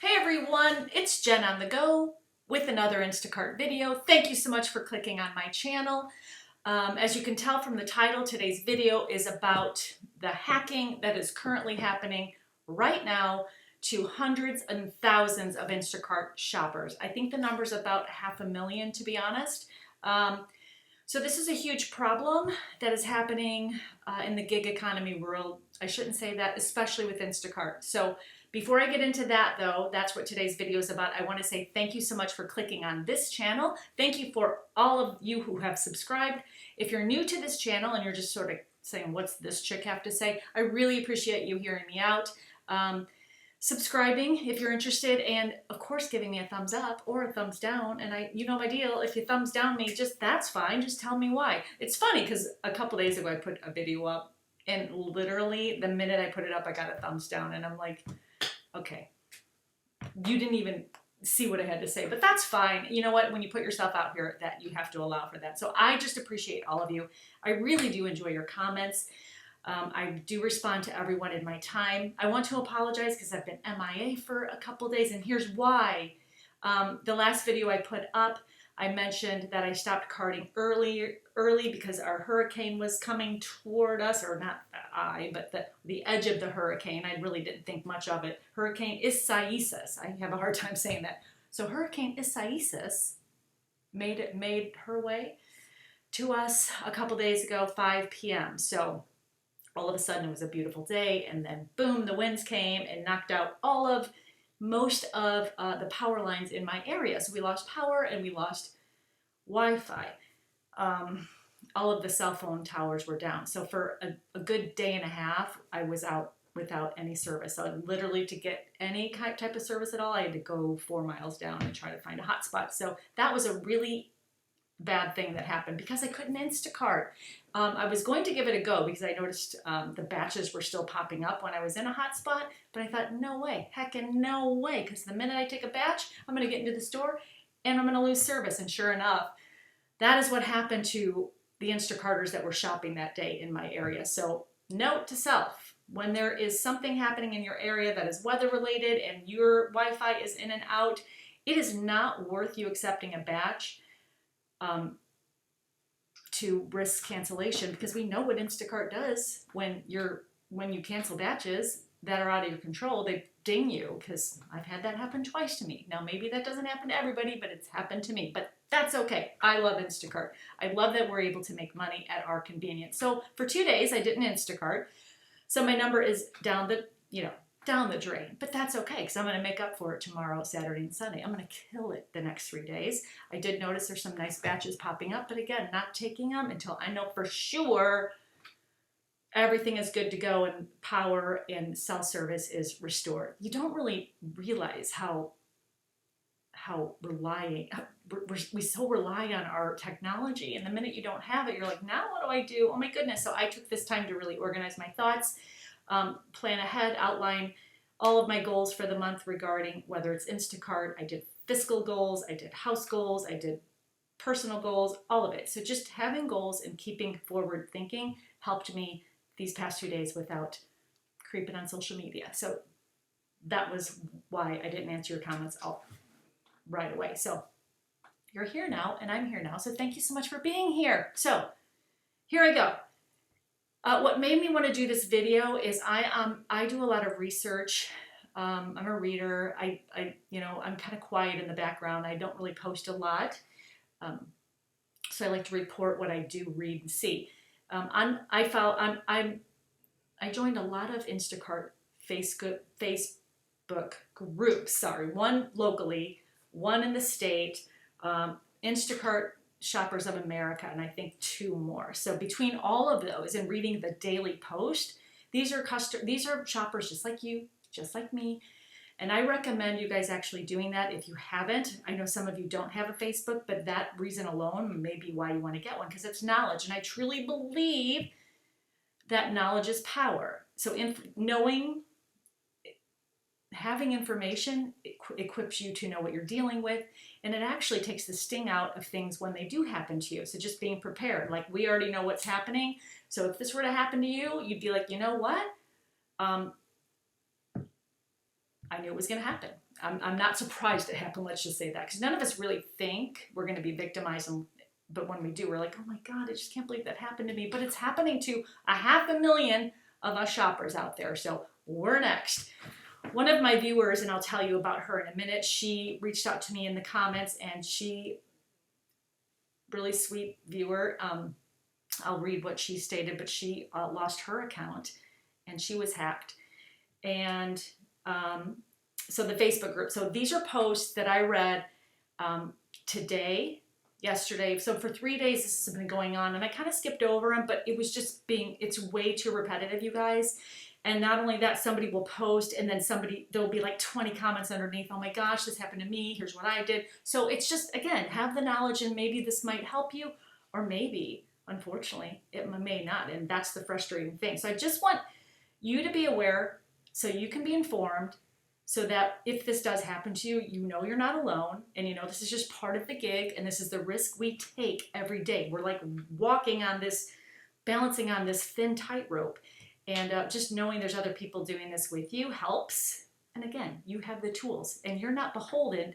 Hey everyone, it's Jen on the go with another Instacart video. Thank you so much for clicking on my channel. As you can tell from the title, today's video is about the hacking that is currently happening right now to hundreds and thousands of Instacart shoppers. I think the number's about 500,000 to be honest. So this is a huge problem that is happening in the gig economy world. I shouldn't say that, especially with Instacart. So before I get into that though, that's what today's video is about. I want to say thank you so much for clicking on this channel. Thank you for all of you who have subscribed. If you're new to this channel and you're just sort of saying, what's this chick have to say? I really appreciate you hearing me out. Subscribing if you're interested, and of course giving me a thumbs up or a thumbs down. And you know my deal, if you thumbs down me, that's fine, just tell me why. It's funny because a couple days ago I put a video up and literally the minute I put it up I got a thumbs down, and I'm like, okay, you didn't even see what I had to say, but that's fine. You know what, when you put yourself out here, that you have to allow for that. So I just appreciate all of you. I really do enjoy your comments. I do respond to everyone in my time. I want to apologize because I've been MIA for a couple days, and here's why. The last video I put up, I mentioned that I stopped carting early because our hurricane was coming toward us, or not I, but the edge of the hurricane. I really didn't think much of it. Hurricane Isaias. I have a hard time saying that. So Hurricane Isaias made her way to us a couple days ago, 5 p.m. So all of a sudden it was a beautiful day, and then boom, the winds came and knocked out most of the power lines in my area. So we lost power and we lost Wi-Fi. All of the cell phone towers were down. So for a good day and a half, I was out without any service. So literally to get any type of service at all, I had to go 4 miles down and try to find a hotspot. So that was a really bad thing that happened because I couldn't Instacart. I was going to give it a go because I noticed the batches were still popping up when I was in a hotspot, but I thought, no way, heckin' no way, because the minute I take a batch, I'm going to get into the store and I'm going to lose service. And sure enough, that is what happened to the Instacarters that were shopping that day in my area. So note to self, when there is something happening in your area that is weather related and your Wi-Fi is in and out, it is not worth you accepting a batch to risk cancellation, because we know what Instacart does when you cancel batches that are out of your control. They ding you, because I've had that happen twice to me. Now maybe that doesn't happen to everybody, but it's happened to me. But that's okay. I love Instacart. I love that we're able to make money at our convenience. So for 2 days I didn't Instacart, so my number is down the drain, but that's okay because I'm going to make up for it tomorrow, Saturday and Sunday. I'm going to kill it the next 3 days. I did notice there's some nice batches popping up, but again, not taking them until I know for sure everything is good to go and power and cell service is restored. You don't really realize how we so rely on our technology, and the minute you don't have it, you're like, now what do I do? Oh my goodness. So I took this time to really organize my thoughts, plan ahead, outline all of my goals for the month regarding whether it's Instacart. I did fiscal goals, I did house goals, I did personal goals, all of it. So just having goals and keeping forward thinking helped me these past 2 days without creeping on social media. So that was why I didn't answer your comments right away. So you're here now and I'm here now. So thank you so much for being here. So here I go. What made me want to do this video is I do a lot of research. I'm a reader. I'm kind of quiet in the background. I don't really post a lot. So I like to report what I do read and see. I joined a lot of Instacart Facebook groups. Sorry, one locally, one in the state, Instacart Shoppers of America, and I think 2 more. So between all of those and reading the daily post, these are shoppers just like you, just like me. And I recommend you guys actually doing that if you haven't. I know some of you don't have a Facebook, but that reason alone may be why you want to get one, because it's knowledge. And I truly believe that knowledge is power. So having information equips you to know what you're dealing with, and it actually takes the sting out of things when they do happen to you. So just being prepared, like we already know what's happening. So if this were to happen to you, you'd be like, you know what? I knew it was going to happen. I'm not surprised it happened, let's just say that, because none of us really think we're going to be victimized, but when we do, we're like, oh my God, I just can't believe that happened to me. But it's happening to 500,000 of us shoppers out there. So we're next. One of my viewers, and I'll tell you about her in a minute, she reached out to me in the comments, and she, really sweet viewer, I'll read what she stated, but she lost her account and she was hacked. And so the Facebook group, so these are posts that I read today, yesterday. So for 3 days, this has been going on, and I kind of skipped over them, but it was just it's way too repetitive, you guys. And not only that, somebody will post and then there'll be like 20 comments underneath. Oh my gosh, this happened to me. Here's what I did. So it's just, again, have the knowledge, and maybe this might help you, or maybe, unfortunately, it may not. And that's the frustrating thing. So I just want you to be aware so you can be informed, so that if this does happen to you, you know you're not alone, and you know this is just part of the gig, and this is the risk we take every day. We're like walking on this, balancing on this thin tightrope, and just knowing there's other people doing this with you helps. And again, you have the tools, and you're not beholden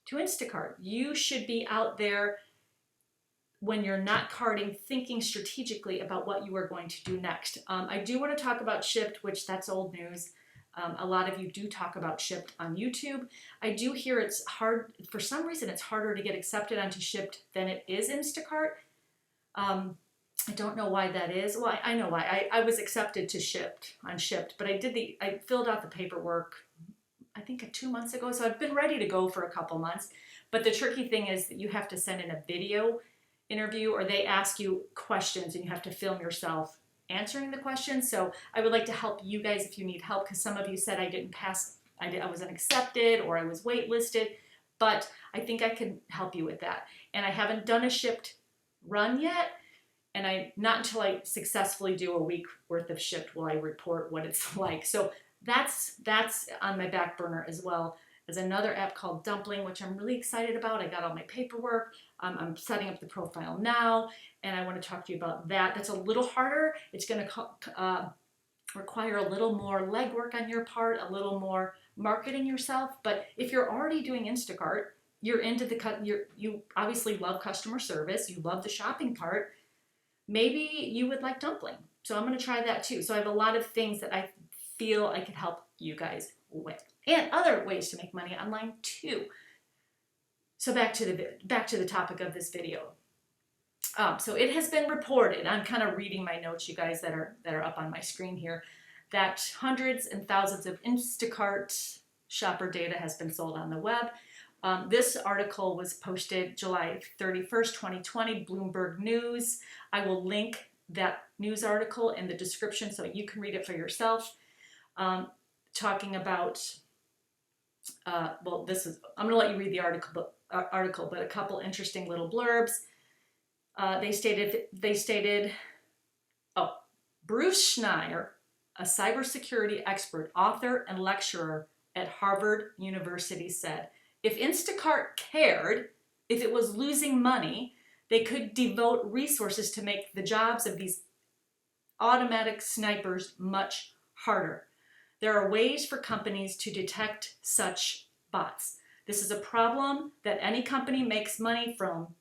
to Instacart. You should be out there when you're not carding, thinking strategically about what you are going to do next. I do want to talk about Shipt, which that's old news. A lot of you do talk about Shipt on YouTube. I do hear it's hard, for some reason it's harder to get accepted onto Shipt than it is Instacart. I don't know why that is. Well, I know why. I was accepted to Shipt, but I filled out the paperwork, I think 2 months ago, so I've been ready to go for a couple months. But the tricky thing is that you have to send in a video interview, or they ask you questions and you have to film yourself answering the questions. So I would like to help you guys if you need help, because some of you said I didn't pass, I wasn't accepted, or I was waitlisted, but I think I can help you with that. And I haven't done a Shipt run yet, and not until I successfully do a week worth of Shipt will I report what it's like. So that's on my back burner, as well as another app called Dumpling, which I'm really excited about. I got all my paperwork. I'm setting up the profile now, and I want to talk to you about that. That's a little harder. It's going to require a little more legwork on your part, a little more marketing yourself. But if you're already doing Instacart, you're into you obviously love customer service, you love the shopping part, maybe you would like Dumpling. So I'm going to try that too. So I have a lot of things that I feel I could help you guys with, and other ways to make money online too. So back to the topic of this video. So it has been reported, I'm kind of reading my notes, you guys, that are up on my screen here, that hundreds and thousands of Instacart shopper data has been sold on the web. This article was posted July 31st, 2020, Bloomberg News. I will link that news article in the description so you can read it for yourself. Talking about, I'm going to let you read the article, but a couple interesting little blurbs. They stated, Bruce Schneier, a cybersecurity expert, author, and lecturer at Harvard University, said, if Instacart cared, if it was losing money, they could devote resources to make the jobs of these automatic snipers much harder. There are ways for companies to detect such bots. This is a problem that any company makes money from.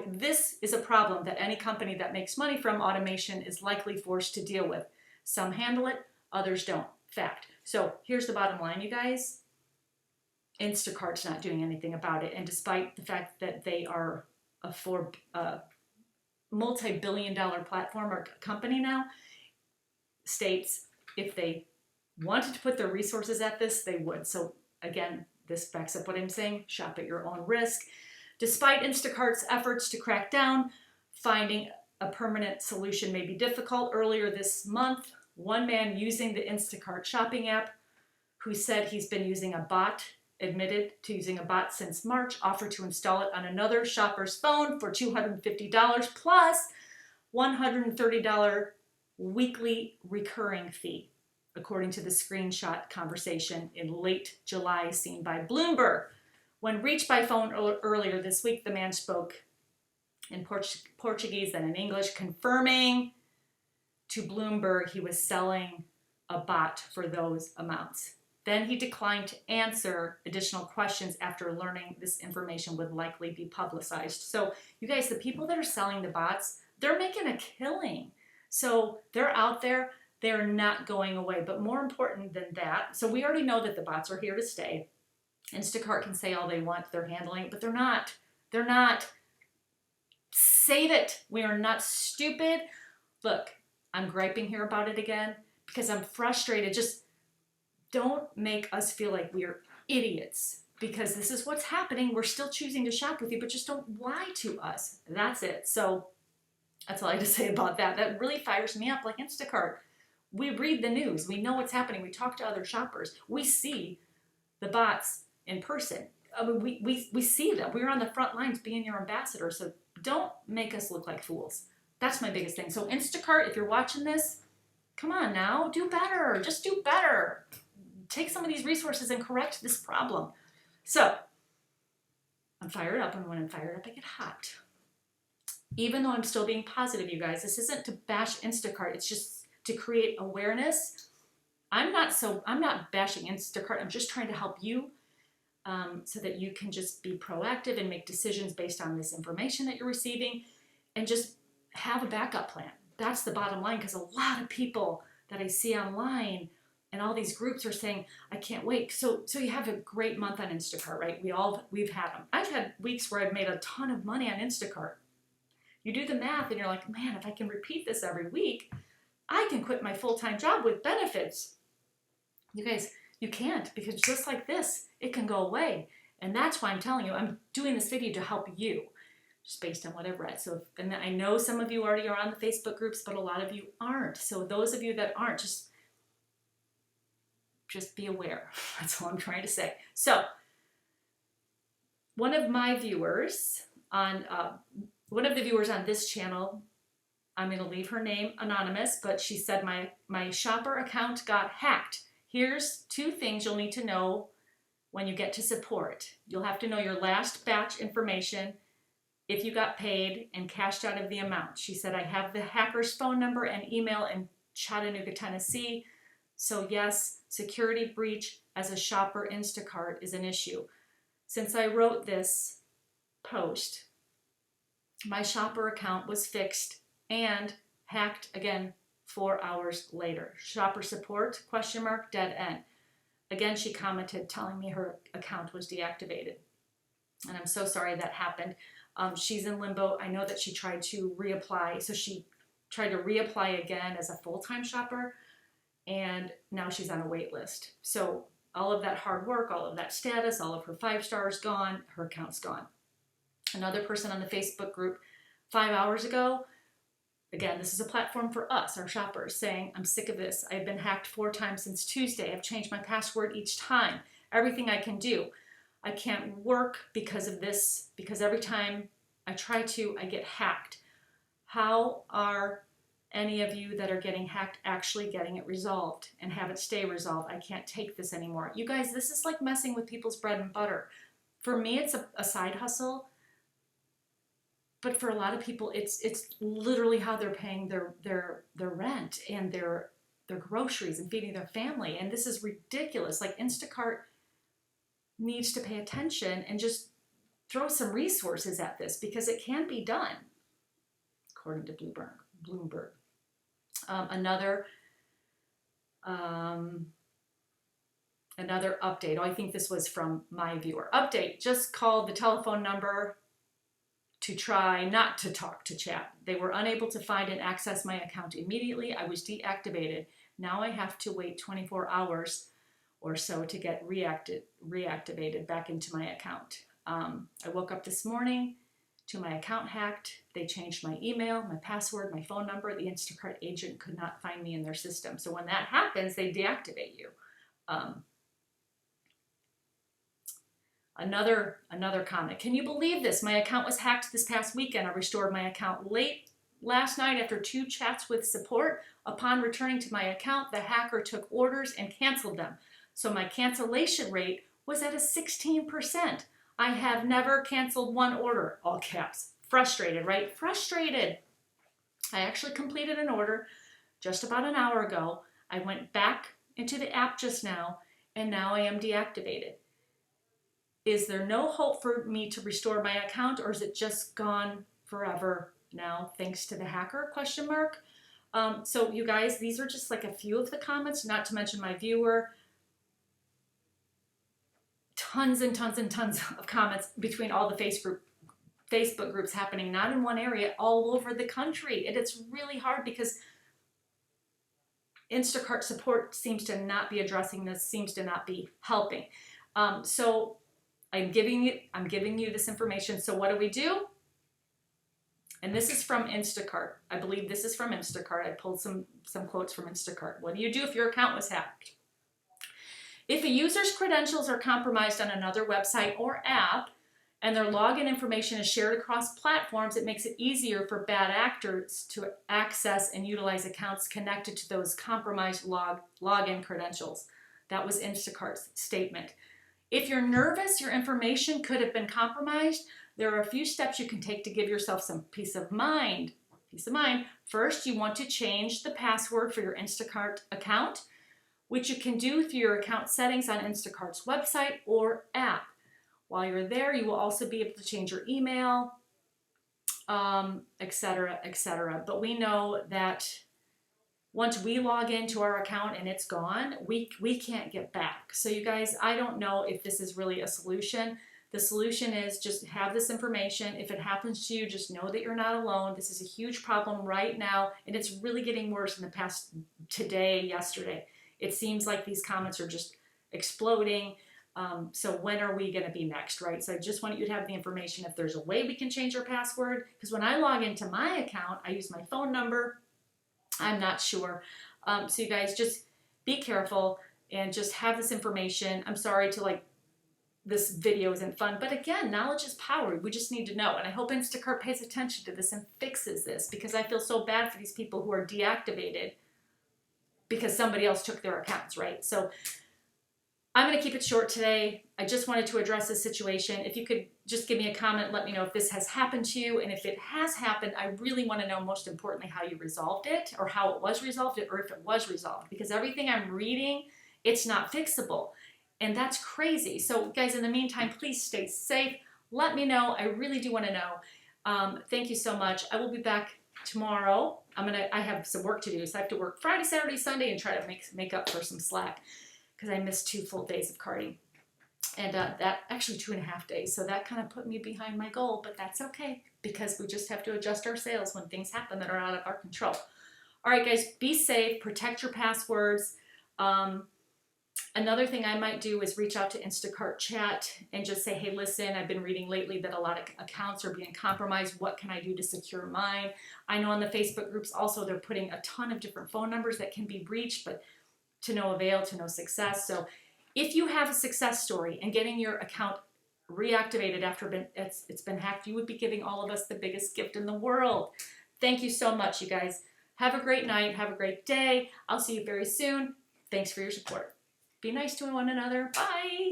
This is a problem that any company that makes money from automation is likely forced to deal with. Some handle it, others don't. Fact. So here's the bottom line, you guys. Instacart's not doing anything about it. And despite the fact that they are a multi-billion-dollar platform or company now, states if they wanted to put their resources at this, they would. So again, this backs up what I'm saying. Shop at your own risk. Despite Instacart's efforts to crack down, finding a permanent solution may be difficult. Earlier this month, one man using the Instacart shopping app, who said he's been using a bot, admitted to using a bot since March, offered to install it on another shopper's phone for $250 plus $130 weekly recurring fee, according to the screenshot conversation in late July seen by Bloomberg. When reached by phone earlier this week, the man spoke in Portuguese and in English, confirming to Bloomberg he was selling a bot for those amounts. Then he declined to answer additional questions after learning this information would likely be publicized. So you guys, the people that are selling the bots, they're making a killing. So they're out there, they're not going away. But more important than that, so we already know that the bots are here to stay. Instacart can say all they want, they're handling it, but they're not. They're not. Save it. We are not stupid. Look, I'm griping here about it again because I'm frustrated. Just don't make us feel like we're idiots, because this is what's happening. We're still choosing to shop with you, but just don't lie to us. That's it. So that's all I have to say about that. That really fires me up, like Instacart. We read the news. We know what's happening. We talk to other shoppers. We see the bots in person. I mean, we see them. We're on the front lines being your ambassador. So don't make us look like fools. That's my biggest thing. So Instacart, if you're watching this, come on now, do better. Just do better. Take some of these resources and correct this problem. So I'm fired up, and when I'm fired up, I get hot. Even though I'm still being positive, you guys, this isn't to bash Instacart. It's just to create awareness. I'm not bashing Instacart. I'm just trying to help you so that you can just be proactive and make decisions based on this information that you're receiving, and just have a backup plan. That's the bottom line, because a lot of people that I see online and all these groups are saying, I can't wait. So you have a great month on Instacart, right? We've had them. I've had weeks where I've made a ton of money on Instacart. You do the math and you're like, man, if I can repeat this every week, I can quit my full-time job with benefits. You guys, you can't, because just like this, it can go away. And that's why I'm telling you, I'm doing this video to help you, just based on what I've read. So, and I know some of you already are on the Facebook groups, but a lot of you aren't. So those of you that aren't, just be aware. That's all I'm trying to say. So one of the viewers on this channel, I'm going to leave her name anonymous, but she said my shopper account got hacked. Here's 2 things you'll need to know when you get to support. You'll have to know your last batch information, if you got paid and cashed out of the amount. She said, I have the hacker's phone number and email in Chattanooga, Tennessee. So yes, security breach as a shopper Instacart is an issue. Since I wrote this post, my shopper account was fixed and hacked again 4 hours later. Shopper support, ? Dead end. Again, she commented telling me her account was deactivated. And I'm so sorry that happened. She's in limbo. I know that she tried to reapply. So she tried to reapply again as a full-time shopper, and now she's on a wait list. So all of that hard work, all of that status, all of her 5 stars gone, her account's gone. Another person on the Facebook group 5 hours ago, again, this is a platform for us, our shoppers, saying, I'm sick of this. I've been hacked 4 times since Tuesday. I've changed my password each time. Everything I can do. I can't work because of this, because every time I try to, I get hacked. How are any of you that are getting hacked actually getting it resolved and have it stay resolved? I can't take this anymore. You guys, this is like messing with people's bread and butter. For me, it's a side hustle. But for a lot of people, it's literally how they're paying their rent and their groceries and feeding their family. And this is ridiculous. Like, Instacart needs to pay attention and just throw some resources at this, because it can be done, according to Bloomberg. Another update. Oh, I think this was from my viewer. Update: just called the telephone number to try not to talk to chat. They were unable to find and access my account immediately. I was deactivated. Now I have to wait 24 hours or so to get reactivated back into my account. I woke up this morning to my account hacked. They changed my email, my password, my phone number. The Instacart agent could not find me in their system. So when that happens, they deactivate you. Another comment. Can you believe this? My account was hacked this past weekend. I restored my account late last night after 2 chats with support. Upon returning to my account, the hacker took orders and canceled them. So my cancellation rate was at a 16%. I have never canceled 1 order, all caps. Frustrated, right? Frustrated. I actually completed an order just about an hour ago. I went back into the app just now, and now I am deactivated. Is there no hope for me to restore my account, or is it just gone forever now thanks to the hacker, question mark? So you guys, these are just like a few of the comments, not to mention my viewer. Tons and tons and tons of comments between all the Facebook groups happening, not in one area, all over the country. And it's really hard because Instacart support seems to not be addressing this, seems to not be helping. So I'm giving you this information. So what do? And this is from Instacart. I believe this is from Instacart. I pulled some quotes from Instacart. What do you do if your account was hacked? If a user's credentials are compromised on another website or app, and their login information is shared across platforms, it makes it easier for bad actors to access and utilize accounts connected to those compromised login credentials. That was Instacart's statement. If you're nervous your information could have been compromised, there are a few steps you can take to give yourself some peace of mind. First, you want to change the password for your Instacart account, which you can do through your account settings on Instacart's website or app. While you're there, you will also be able to change your email, etc., etc. But we know that once we log into our account and it's gone, we can't get back. So you guys, I don't know if this is really a solution. The solution is just have this information. If it happens to you, just know that you're not alone. This is a huge problem right now, and it's really getting worse in the past yesterday. It seems like these comments are just exploding. So when are we going to be next, right? So I just want you to have the information if there's a way we can change our password. Because when I log into my account, I use my phone number. I'm not sure. So you guys just be careful and just have this information. I'm sorry to this video isn't fun, but again, knowledge is power. We just need to know. And I hope Instacart pays attention to this and fixes this, because I feel so bad for these people who are deactivated because somebody else took their accounts, right? So I'm going to keep it short today. I just wanted to address this situation. If you could just give me a comment, let me know if this has happened to you. And if it has happened, I really want to know, most importantly, how you resolved it, or how it was resolved, or if it was resolved. Because everything I'm reading, it's not fixable. And that's crazy. So guys, in the meantime, please stay safe. Let me know. I really do want to know. Thank you so much. I will be back tomorrow. I have some work to do. So I have to work Friday, Saturday, Sunday, and try to make up for some slack, because I missed 2 full days of karting, and that actually 2.5 days. So that kind of put me behind my goal, but that's okay, because we just have to adjust our sails when things happen that are out of our control. All right, guys, be safe, protect your passwords. Another thing I might do is reach out to Instacart chat and just say, hey, listen, I've been reading lately that a lot of accounts are being compromised. What can I do to secure mine? I know on the Facebook groups also they're putting a ton of different phone numbers that can be reached, but to no avail, to no success. So if you have a success story and getting your account reactivated after it's been hacked, you would be giving all of us the biggest gift in the world. Thank you so much, you guys. Have a great night. Have a great day. I'll see you very soon. Thanks for your support. Be nice to one another. Bye.